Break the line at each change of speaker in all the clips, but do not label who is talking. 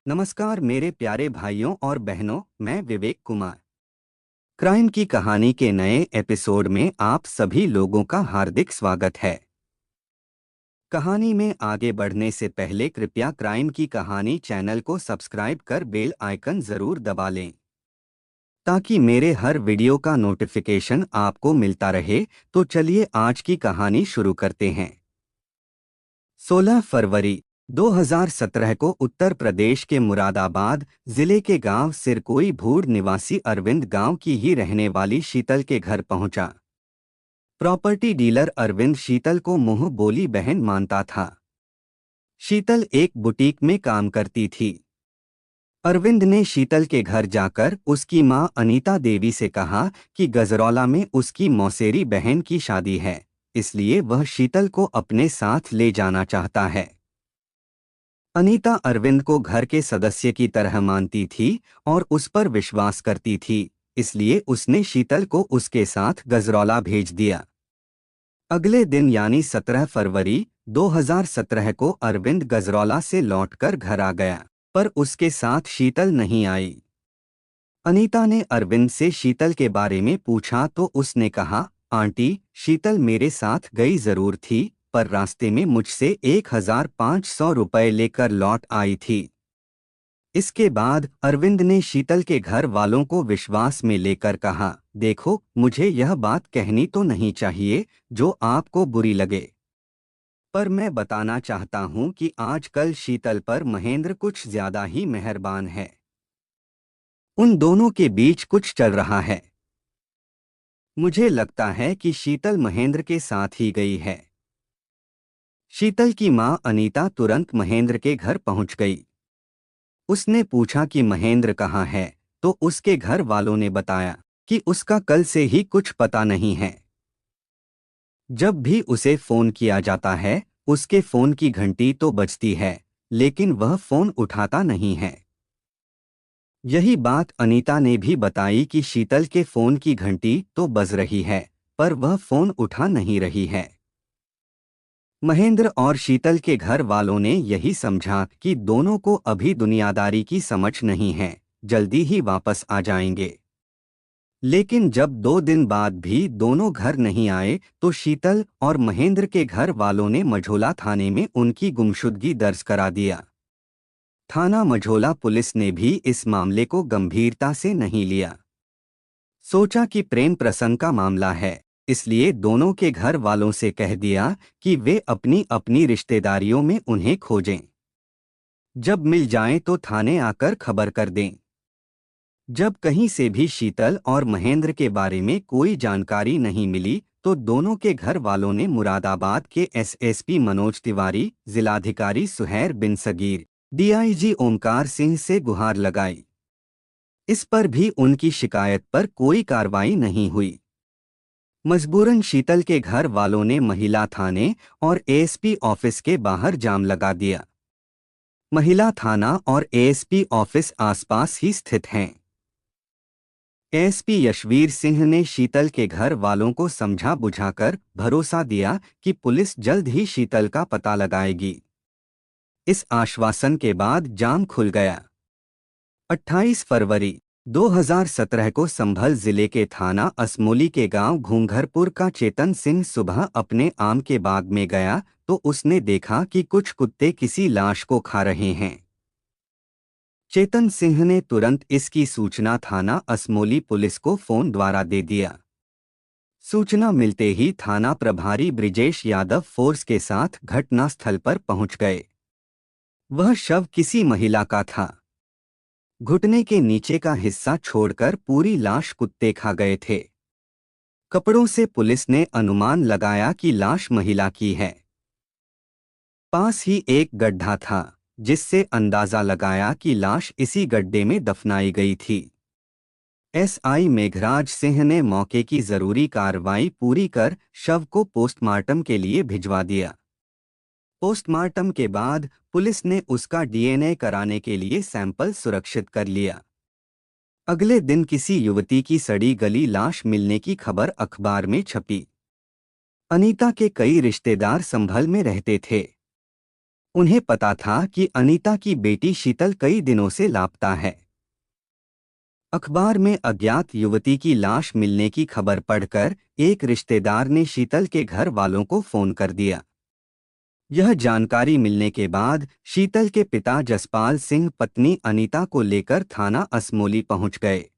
नमस्कार मेरे प्यारे भाइयों और बहनों, मैं विवेक कुमार। क्राइम की कहानी के नए एपिसोड में आप सभी लोगों का हार्दिक स्वागत है। कहानी में आगे बढ़ने से पहले कृपया क्राइम की कहानी चैनल को सब्सक्राइब कर बेल आइकन जरूर दबा लें ताकि मेरे हर वीडियो का नोटिफिकेशन आपको मिलता रहे। तो चलिए आज की कहानी शुरू करते हैं। 16 फरवरी 2017 को उत्तर प्रदेश के मुरादाबाद जिले के गांव सिरकोई भूड़ निवासी अरविंद गांव की ही रहने वाली शीतल के घर पहुंचा। प्रॉपर्टी डीलर अरविंद शीतल को मुंह बोली बहन मानता था। शीतल एक बुटीक में काम करती थी। अरविंद ने शीतल के घर जाकर उसकी मां अनीता देवी से कहा कि गजरौला में उसकी मौसेरी बहन की शादी है, इसलिए वह शीतल को अपने साथ ले जाना चाहता है। अनीता अरविंद को घर के सदस्य की तरह मानती थी और उस पर विश्वास करती थी, इसलिए उसने शीतल को उसके साथ गजरौला भेज दिया। अगले दिन यानी 17 फरवरी 2017 को अरविंद गजरौला से लौटकर घर आ गया, पर उसके साथ शीतल नहीं आई। अनीता ने अरविंद से शीतल के बारे में पूछा तो उसने कहा, आंटी, शीतल मेरे साथ गई जरूर थी, पर रास्ते में मुझसे 1500 रुपये लेकर लौट आई थी। इसके बाद अरविंद ने शीतल के घर वालों को विश्वास में लेकर कहा, देखो, मुझे यह बात कहनी तो नहीं चाहिए जो आपको बुरी लगे, पर मैं बताना चाहता हूं कि आजकल शीतल पर महेंद्र कुछ ज्यादा ही मेहरबान है। उन दोनों के बीच कुछ चल रहा है। मुझे लगता है कि शीतल महेंद्र के साथ ही गई है। शीतल की मां अनीता तुरंत महेंद्र के घर पहुंच गई। उसने पूछा कि महेंद्र कहाँ है, तो उसके घर वालों ने बताया कि उसका कल से ही कुछ पता नहीं है। जब भी उसे फोन किया जाता है, उसके फोन की घंटी तो बजती है, लेकिन वह फोन उठाता नहीं है। यही बात अनीता ने भी बताई कि शीतल के फोन की घंटी तो बज रही है, पर वह फोन उठा नहीं रही है। महेंद्र और शीतल के घर वालों ने यही समझा कि दोनों को अभी दुनियादारी की समझ नहीं है, जल्दी ही वापस आ जाएंगे। लेकिन जब 2 दिन बाद भी दोनों घर नहीं आए तो शीतल और महेंद्र के घर वालों ने मझोला थाने में उनकी गुमशुदगी दर्ज करा दिया। थाना मझोला पुलिस ने भी इस मामले को गंभीरता से नहीं लिया। सोचा कि प्रेम प्रसंग का मामला है, इसलिए दोनों के घर वालों से कह दिया कि वे अपनी अपनी रिश्तेदारियों में उन्हें खोजें। जब मिल जाएं तो थाने आकर खबर कर दें। जब कहीं से भी शीतल और महेंद्र के बारे में कोई जानकारी नहीं मिली तो दोनों के घर वालों ने मुरादाबाद के एसएसपी मनोज तिवारी, जिलाधिकारी सुहैर बिन सगीर, डीआईजी ओमकार सिंह से गुहार लगाई। इस पर भी उनकी शिकायत पर कोई कार्रवाई नहीं हुई। मजबूरन शीतल के घर वालों ने महिला थाने और एएसपी ऑफिस के बाहर जाम लगा दिया। महिला थाना और एएसपी ऑफिस आसपास ही स्थित हैं। एएसपी यशवीर सिंह ने शीतल के घर वालों को समझा बुझाकर भरोसा दिया कि पुलिस जल्द ही शीतल का पता लगाएगी। इस आश्वासन के बाद जाम खुल गया। 28 फरवरी 2017 को संभल जिले के थाना असमोली के गांव घूंघरपुर का चेतन सिंह सुबह अपने आम के बाग में गया तो उसने देखा कि कुछ कुत्ते किसी लाश को खा रहे हैं। चेतन सिंह ने तुरंत इसकी सूचना थाना असमोली पुलिस को फोन द्वारा दे दिया। सूचना मिलते ही थाना प्रभारी ब्रिजेश यादव फोर्स के साथ घटनास्थल पर पहुंच गए। वह शव किसी महिला का था। घुटने के नीचे का हिस्सा छोड़कर पूरी लाश कुत्ते खा गए थे। कपड़ों से पुलिस ने अनुमान लगाया कि लाश महिला की है। पास ही एक गड्ढा था, जिससे अंदाजा लगाया कि लाश इसी गड्ढे में दफनाई गई थी। एसआई मेघराज सिंह ने मौके की जरूरी कार्रवाई पूरी कर शव को पोस्टमार्टम के लिए भिजवा दिया। पोस्टमार्टम के बाद पुलिस ने उसका डीएनए कराने के लिए सैंपल सुरक्षित कर लिया। अगले दिन किसी युवती की सड़ी गली लाश मिलने की खबर अखबार में छपी। अनीता के कई रिश्तेदार संभल में रहते थे। उन्हें पता था कि अनीता की बेटी शीतल कई दिनों से लापता है। अखबार में अज्ञात युवती की लाश मिलने की खबर पढ़कर एक रिश्तेदार ने शीतल के घर वालों को फोन कर दिया। यह जानकारी मिलने के बाद शीतल के पिता जसपाल सिंह पत्नी अनीता को लेकर थाना असमोली पहुंच गए।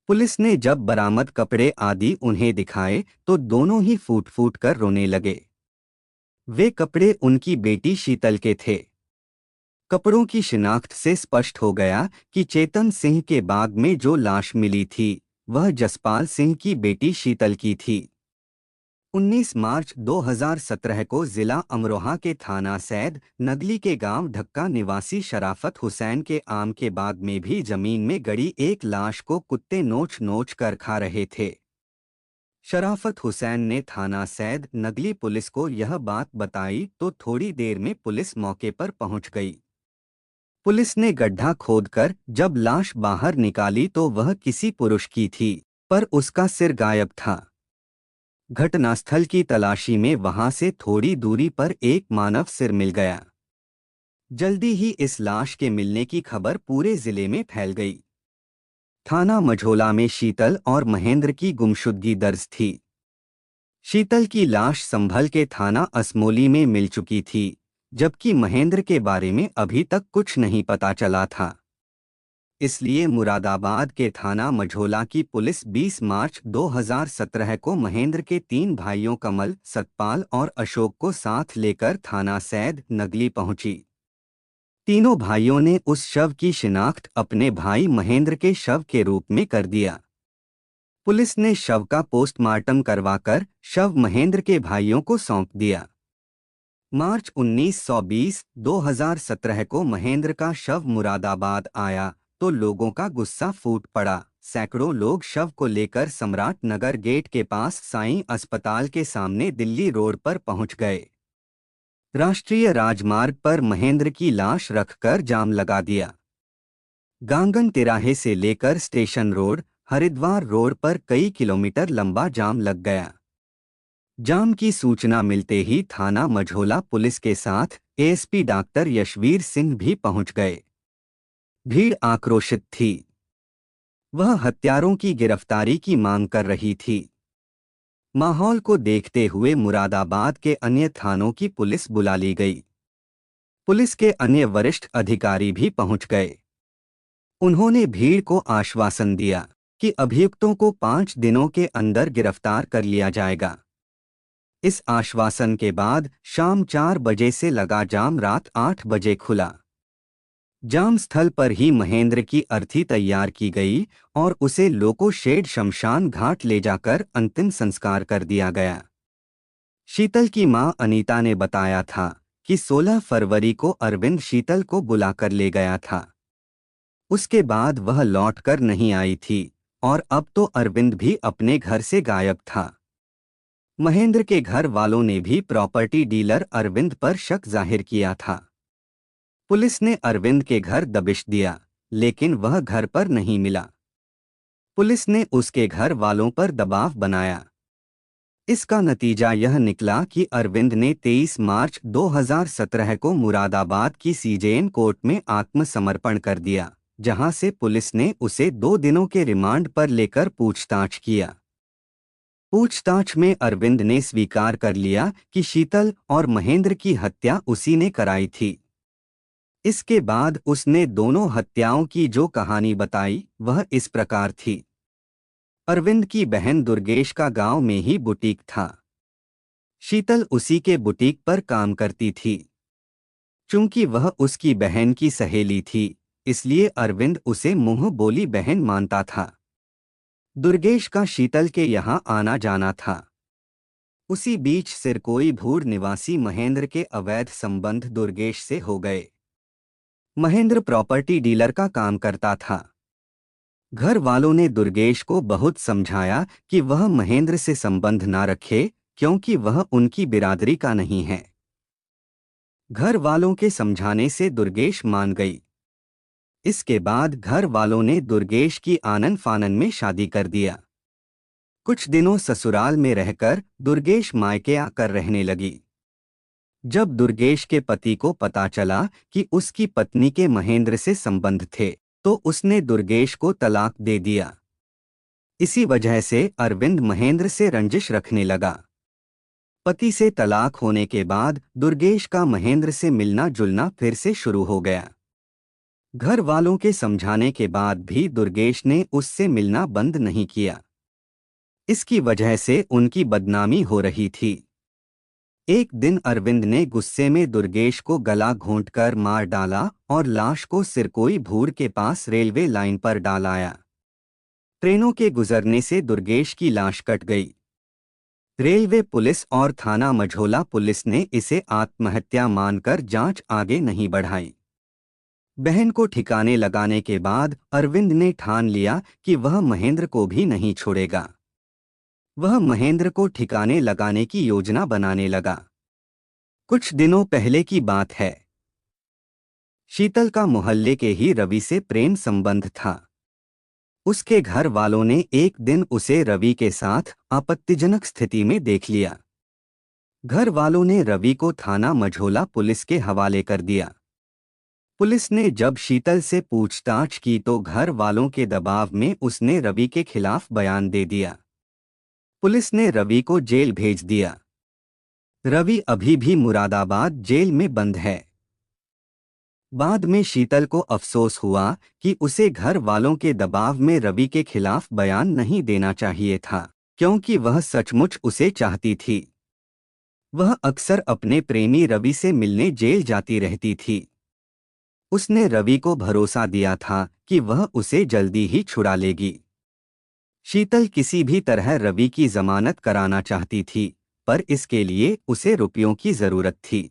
पुलिस ने जब बरामद कपड़े आदि उन्हें दिखाए तो दोनों ही फूट फूट कर रोने लगे। वे कपड़े उनकी बेटी शीतल के थे। कपड़ों की शिनाख्त से स्पष्ट हो गया कि चेतन सिंह के बाग में जो लाश मिली थी वह जसपाल सिंह की बेटी शीतल की थी। 19 मार्च 2017 को जिला अमरोहा के थाना सैद नगली के गांव ढक्का निवासी शराफत हुसैन के आम के बाग में भी जमीन में गड़ी एक लाश को कुत्ते नोच नोच कर खा रहे थे। शराफत हुसैन ने थाना सैद नगली पुलिस को यह बात बताई तो थोड़ी देर में पुलिस मौके पर पहुंच गई। पुलिस ने गड्ढा खोदकर जब लाश बाहर निकाली तो वह किसी पुरुष की थी, पर उसका सिर गायब था। घटनास्थल की तलाशी में वहां से थोड़ी दूरी पर एक मानव सिर मिल गया। जल्दी ही इस लाश के मिलने की खबर पूरे जिले में फैल गई। थाना मझोला में शीतल और महेंद्र की गुमशुदगी दर्ज थी। शीतल की लाश संभल के थाना असमोली में मिल चुकी थी, जबकि महेंद्र के बारे में अभी तक कुछ नहीं पता चला था। इसलिए मुरादाबाद के थाना मझोला की पुलिस 20 मार्च 2017 को महेंद्र के 3 भाइयों कमल, सतपाल और अशोक को साथ लेकर थाना सैद नगली पहुंची। तीनों भाइयों ने उस शव की शिनाख्त अपने भाई महेंद्र के शव के रूप में कर दिया। पुलिस ने शव का पोस्टमार्टम करवाकर शव महेंद्र के भाइयों को सौंप दिया। मार्च 1920-2017 को महेंद्र का शव मुरादाबाद आया तो लोगों का गुस्सा फूट पड़ा। सैकड़ों लोग शव को लेकर सम्राट नगर गेट के पास साईं अस्पताल के सामने दिल्ली रोड पर पहुंच गए। राष्ट्रीय राजमार्ग पर महेंद्र की लाश रखकर जाम लगा दिया। गांगन तिराहे से लेकर स्टेशन रोड, हरिद्वार रोड पर कई किलोमीटर लंबा जाम लग गया। जाम की सूचना मिलते ही थाना मझोला पुलिस के साथ एएसपी डॉक्टर यशवीर सिंह भी पहुंच गए। भीड़ आक्रोशित थी। वह हत्यारों की गिरफ्तारी की मांग कर रही थी। माहौल को देखते हुए मुरादाबाद के अन्य थानों की पुलिस बुला ली गई। पुलिस के अन्य वरिष्ठ अधिकारी भी पहुंच गए। उन्होंने भीड़ को आश्वासन दिया कि अभियुक्तों को 5 दिनों के अंदर गिरफ्तार कर लिया जाएगा। इस आश्वासन के बाद शाम 4 बजे से लगा जाम रात 8 बजे खुला। जाम स्थल पर ही महेंद्र की अर्थी तैयार की गई और उसे लोको शेड शमशान घाट ले जाकर अंतिम संस्कार कर दिया गया। शीतल की मां अनीता ने बताया था कि 16 फरवरी को अरविंद शीतल को बुलाकर ले गया था। उसके बाद वह लौटकर नहीं आई थी और अब तो अरविंद भी अपने घर से गायब था। महेंद्र के घर वालों ने भी प्रॉपर्टी डीलर अरविंद पर शक जाहिर किया था। पुलिस ने अरविंद के घर दबिश दिया, लेकिन वह घर पर नहीं मिला। पुलिस ने उसके घर वालों पर दबाव बनाया। इसका नतीजा यह निकला कि अरविंद ने 23 मार्च 2017 को मुरादाबाद की सीजेएम कोर्ट में आत्मसमर्पण कर दिया, जहां से पुलिस ने उसे 2 दिनों के रिमांड पर लेकर पूछताछ किया। पूछताछ में अरविंद ने स्वीकार कर लिया कि शीतल और महेंद्र की हत्या उसी ने कराई थी। इसके बाद उसने दोनों हत्याओं की जो कहानी बताई वह इस प्रकार थी। अरविंद की बहन दुर्गेश का गांव में ही बुटीक था। शीतल उसी के बुटीक पर काम करती थी। चूंकि वह उसकी बहन की सहेली थी, इसलिए अरविंद उसे मुंह बोली बहन मानता था। दुर्गेश का शीतल के यहाँ आना जाना था। उसी बीच सिरकोई भूड़ निवासी महेंद्र के अवैध संबंध दुर्गेश से हो गए। महेंद्र प्रॉपर्टी डीलर का काम करता था। घर वालों ने दुर्गेश को बहुत समझाया कि वह महेंद्र से संबंध ना रखे, क्योंकि वह उनकी बिरादरी का नहीं है। घर वालों के समझाने से दुर्गेश मान गई। इसके बाद घर वालों ने दुर्गेश की आनन फानन में शादी कर दिया। कुछ दिनों ससुराल में रहकर दुर्गेश मायके आकर रहने लगी। जब दुर्गेश के पति को पता चला कि उसकी पत्नी के महेंद्र से संबंध थे, तो उसने दुर्गेश को तलाक दे दिया। इसी वजह से अरविंद महेंद्र से रंजिश रखने लगा। पति से तलाक होने के बाद दुर्गेश का महेंद्र से मिलना जुलना फिर से शुरू हो गया। घर वालों के समझाने के बाद भी दुर्गेश ने उससे मिलना बंद नहीं किया। इसकी वजह से उनकी बदनामी हो रही थी। एक दिन अरविंद ने गुस्से में दुर्गेश को गला घोंटकर मार डाला और लाश को सिरकोई भूड़ के पास रेलवे लाइन पर डालाया। ट्रेनों के गुजरने से दुर्गेश की लाश कट गई। रेलवे पुलिस और थाना मझोला पुलिस ने इसे आत्महत्या मानकर जांच आगे नहीं बढ़ाई। बहन को ठिकाने लगाने के बाद अरविंद ने ठान लिया कि वह महेंद्र को भी नहीं छोड़ेगा। वह महेंद्र को ठिकाने लगाने की योजना बनाने लगा। कुछ दिनों पहले की बात है। शीतल का मोहल्ले के ही रवि से प्रेम संबंध था। उसके घर वालों ने एक दिन उसे रवि के साथ आपत्तिजनक स्थिति में देख लिया। घर वालों ने रवि को थाना मझोला पुलिस के हवाले कर दिया। पुलिस ने जब शीतल से पूछताछ की तो घर वालों के दबाव में उसने रवि के खिलाफ बयान दे दिया। पुलिस ने रवि को जेल भेज दिया। रवि अभी भी मुरादाबाद जेल में बंद है। बाद में शीतल को अफसोस हुआ कि उसे घर वालों के दबाव में रवि के खिलाफ बयान नहीं देना चाहिए था, क्योंकि वह सचमुच उसे चाहती थी। वह अक्सर अपने प्रेमी रवि से मिलने जेल जाती रहती थी। उसने रवि को भरोसा दिया था कि वह उसे जल्दी ही छुड़ा लेगी। शीतल किसी भी तरह रवि की जमानत कराना चाहती थी, पर इसके लिए उसे रुपयों की जरूरत थी।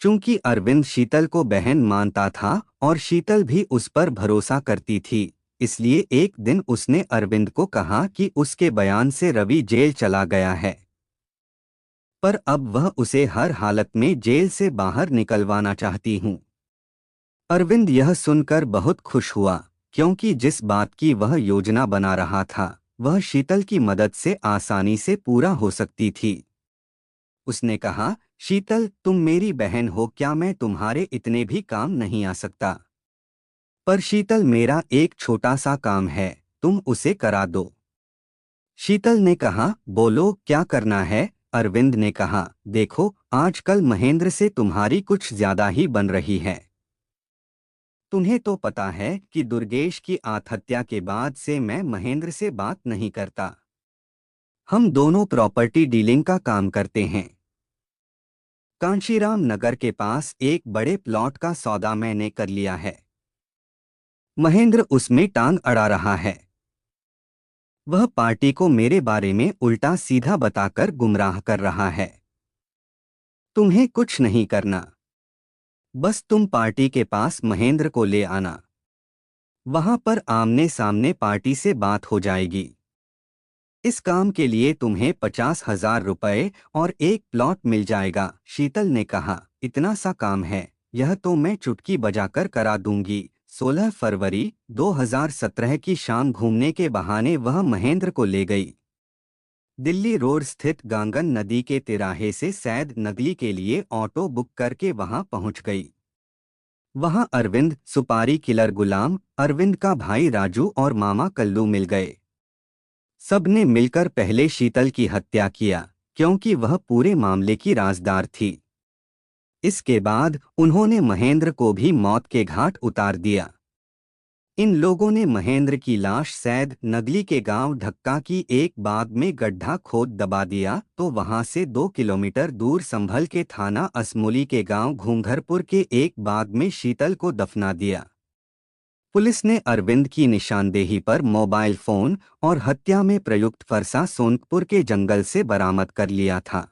चूंकि अरविंद शीतल को बहन मानता था और शीतल भी उस पर भरोसा करती थी, इसलिए एक दिन उसने अरविंद को कहा कि उसके बयान से रवि जेल चला गया है, पर अब वह उसे हर हालत में जेल से बाहर निकलवाना चाहती हूँ। अरविंद यह सुनकर बहुत खुश हुआ, क्योंकि जिस बात की वह योजना बना रहा था वह शीतल की मदद से आसानी से पूरा हो सकती थी। उसने कहा, शीतल, तुम मेरी बहन हो, क्या मैं तुम्हारे इतने भी काम नहीं आ सकता? पर शीतल, मेरा एक छोटा सा काम है, तुम उसे करा दो। शीतल ने कहा, बोलो क्या करना है? अरविंद ने कहा, देखो, आजकल महेंद्र से तुम्हारी कुछ ज्यादा ही बन रही है। तुम्हें तो पता है कि दुर्गेश की आत्महत्या के बाद से मैं महेंद्र से बात नहीं करता। हम दोनों प्रॉपर्टी डीलिंग का काम करते हैं। कांशीराम नगर के पास एक बड़े प्लॉट का सौदा मैंने कर लिया है। महेंद्र उसमें टांग अड़ा रहा है। वह पार्टी को मेरे बारे में उल्टा सीधा बताकर गुमराह कर रहा है। तुम्हें कुछ नहीं करना, बस तुम पार्टी के पास महेंद्र को ले आना। वहां पर आमने सामने पार्टी से बात हो जाएगी। इस काम के लिए तुम्हें 50,000 रुपए और एक प्लॉट मिल जाएगा। शीतल ने कहा, इतना सा काम है, यह तो मैं चुटकी बजाकर करा दूंगी। 16 फरवरी 2017 की शाम घूमने के बहाने वह महेंद्र को ले गई। दिल्ली रोड स्थित गांगन नदी के तिराहे से सैद नगली के लिए ऑटो बुक करके वहां पहुंच गई। वहां अरविंद, सुपारी किलर गुलाम, अरविंद का भाई राजू और मामा कल्लू मिल गए। सबने मिलकर पहले शीतल की हत्या किया, क्योंकि वह पूरे मामले की राजदार थी। इसके बाद उन्होंने महेंद्र को भी मौत के घाट उतार दिया। इन लोगों ने महेंद्र की लाश सैद नगली के गांव ढक्का की एक बाग में गड्ढा खोद दबा दिया, तो वहां से 2 किलोमीटर दूर संभल के थाना असमोली के गांव घूंघरपुर के एक बाग में शीतल को दफना दिया। पुलिस ने अरविंद की निशानदेही पर मोबाइल फोन और हत्या में प्रयुक्त फरसा सोनपुर के जंगल से बरामद कर लिया था।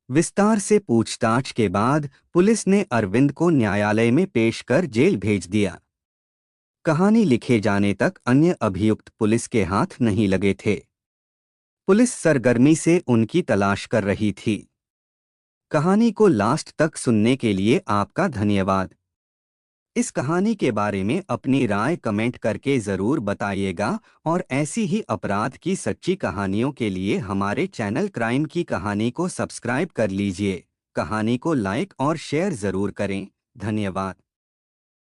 विस्तार से पूछताछ के बाद पुलिस ने अरविंद को न्यायालय में पेश कर जेल भेज दिया। कहानी लिखे जाने तक अन्य अभियुक्त पुलिस के हाथ नहीं लगे थे। पुलिस सरगर्मी से उनकी तलाश कर रही थी। कहानी को लास्ट तक सुनने के लिए आपका धन्यवाद। इस कहानी के बारे में अपनी राय कमेंट करके ज़रूर बताइएगा और ऐसी ही अपराध की सच्ची कहानियों के लिए हमारे चैनल क्राइम की कहानी को सब्सक्राइब कर लीजिए। कहानी को लाइक और शेयर जरूर करें। धन्यवाद।